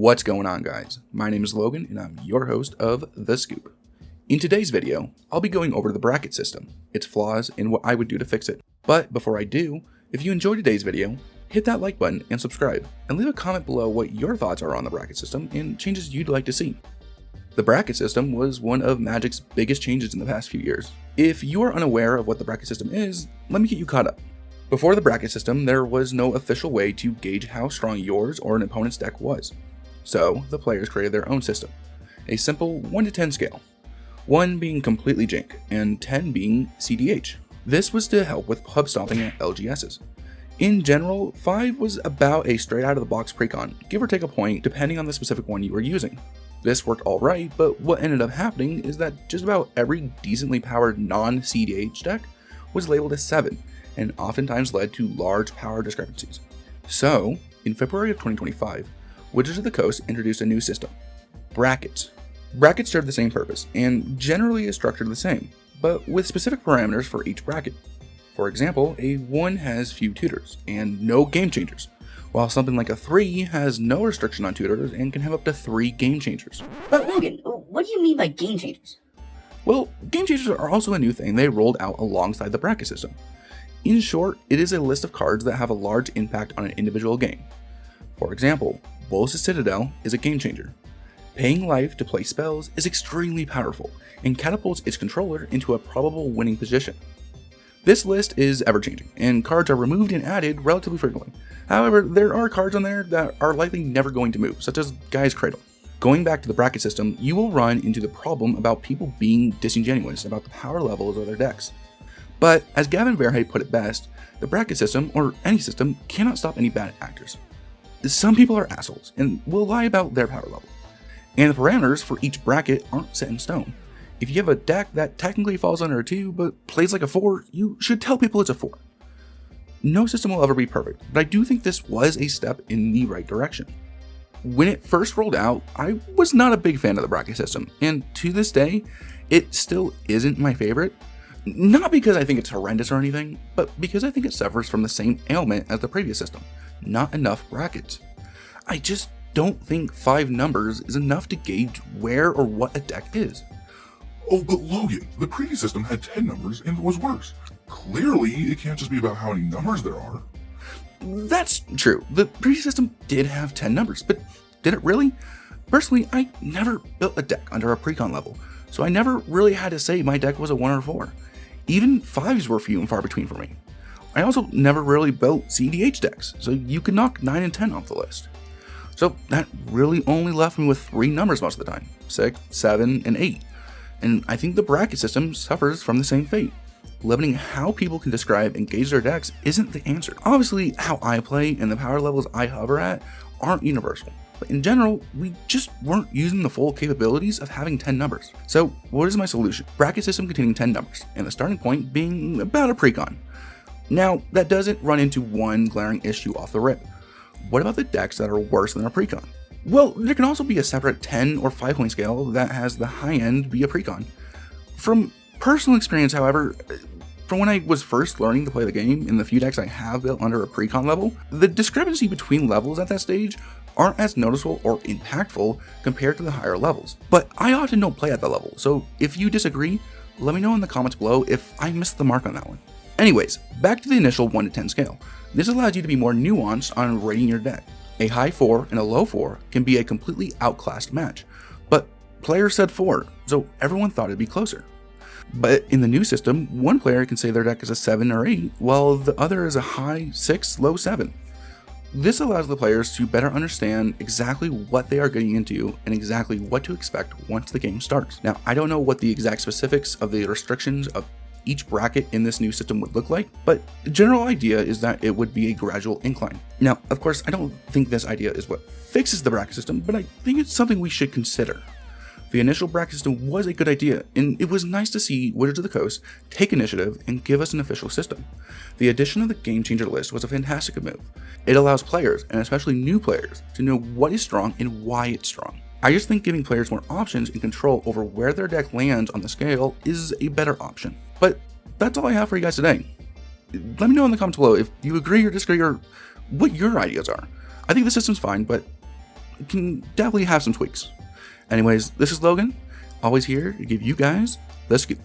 What's going on, guys? My name is Logan and I'm your host of The Scoop. In today's video, I'll be going over the bracket system, its flaws, and what I would do to fix it. But before I do, if you enjoyed today's video, hit that like button and subscribe, and leave a comment below what your thoughts are on the bracket system and changes you'd like to see. The bracket system was one of Magic's biggest changes in the past few years. If you are unaware of what the bracket system is, let me get you caught up. Before the bracket system, there was no official way to gauge how strong yours or an opponent's deck was. So, the players created their own system, a simple 1 to 10 scale, 1 being completely jank, and 10 being CDH. This was to help with pub stomping at LGSs. In general, 5 was about a straight out of the box precon, give or take a point depending on the specific one you were using. This worked alright, but what ended up happening is that just about every decently powered non-CDH deck was labeled as 7, and oftentimes led to large power discrepancies. So, in February of 2025, Wizards of the Coast introduced a new system, brackets. Brackets serve the same purpose, and generally is structured the same, but with specific parameters for each bracket. For example, a 1 has few tutors, and no game changers, while something like a 3 has no restriction on tutors and can have up to 3 game changers. But Logan, what do you mean by game changers? Well, game changers are also a new thing they rolled out alongside the bracket system. In short, it is a list of cards that have a large impact on an individual game. For example, Bolas' Citadel is a game changer. Paying life to play spells is extremely powerful and catapults its controller into a probable winning position. This list is ever-changing, and cards are removed and added relatively frequently. However, there are cards on there that are likely never going to move, such as Gaia's Cradle. Going back to the bracket system, you will run into the problem about people being disingenuous about the power levels of their decks. But, as Gavin Verhey put it best, the bracket system, or any system, cannot stop any bad actors. Some people are assholes, and will lie about their power level. And the parameters for each bracket aren't set in stone. If you have a deck that technically falls under a 2, but plays like a 4, you should tell people it's a 4. No system will ever be perfect, but I do think this was a step in the right direction. When it first rolled out, I was not a big fan of the bracket system, and to this day, it still isn't my favorite. Not because I think it's horrendous or anything, but because I think it suffers from the same ailment as the previous system, not enough brackets. I just don't think 5 numbers is enough to gauge where or what a deck is. Oh, but Logan, the previous system had 10 numbers and was worse. Clearly, it can't just be about how many numbers there are. That's true. The previous system did have 10 numbers, but did it really? Personally, I never built a deck under a precon level, so I never really had to say my deck was a 1 or 4. Even 5s were few and far between for me. I also never really built CDH decks, so you could knock 9 and 10 off the list. So that really only left me with 3 numbers most of the time, 6, 7, and 8. And I think the bracket system suffers from the same fate. Limiting how people can describe and gauge their decks isn't the answer. Obviously, how I play and the power levels I hover at aren't universal. But in general, we just weren't using the full capabilities of having 10 numbers. So what is my solution? Bracket system containing 10 numbers, and the starting point being about a precon. Now, that doesn't run into one glaring issue off the rip. What about the decks that are worse than a precon? Well, there can also be a separate 10 or 5 point scale that has the high end be a precon. From personal experience, however, from when I was first learning to play the game and the few decks I have built under a precon level, the discrepancy between levels at that stage aren't as noticeable or impactful compared to the higher levels. But I often don't play at that level, so if you disagree, let me know in the comments below if I missed the mark on that one. Anyways, back to the initial 1 to 10 scale. This allows you to be more nuanced on rating your deck. A high 4 and a low 4 can be a completely outclassed match, but players said 4, so everyone thought it'd be closer. But in the new system, one player can say their deck is a 7 or 8, while the other is a high 6, low 7. This allows the players to better understand exactly what they are getting into and exactly what to expect once the game starts. Now, I don't know what the exact specifics of the restrictions of each bracket in this new system would look like, but the general idea is that it would be a gradual incline. Now, of course, I don't think this idea is what fixes the bracket system, but I think it's something we should consider. The initial bracket system was a good idea, and it was nice to see Wizards of the Coast take initiative and give us an official system. The addition of the Game Changer list was a fantastic move. It allows players, and especially new players, to know what is strong and why it's strong. I just think giving players more options and control over where their deck lands on the scale is a better option. But that's all I have for you guys today. Let me know in the comments below if you agree or disagree or what your ideas are. I think the system's fine, but can definitely have some tweaks. Anyways, this is Logan, always here to give you guys the scoop.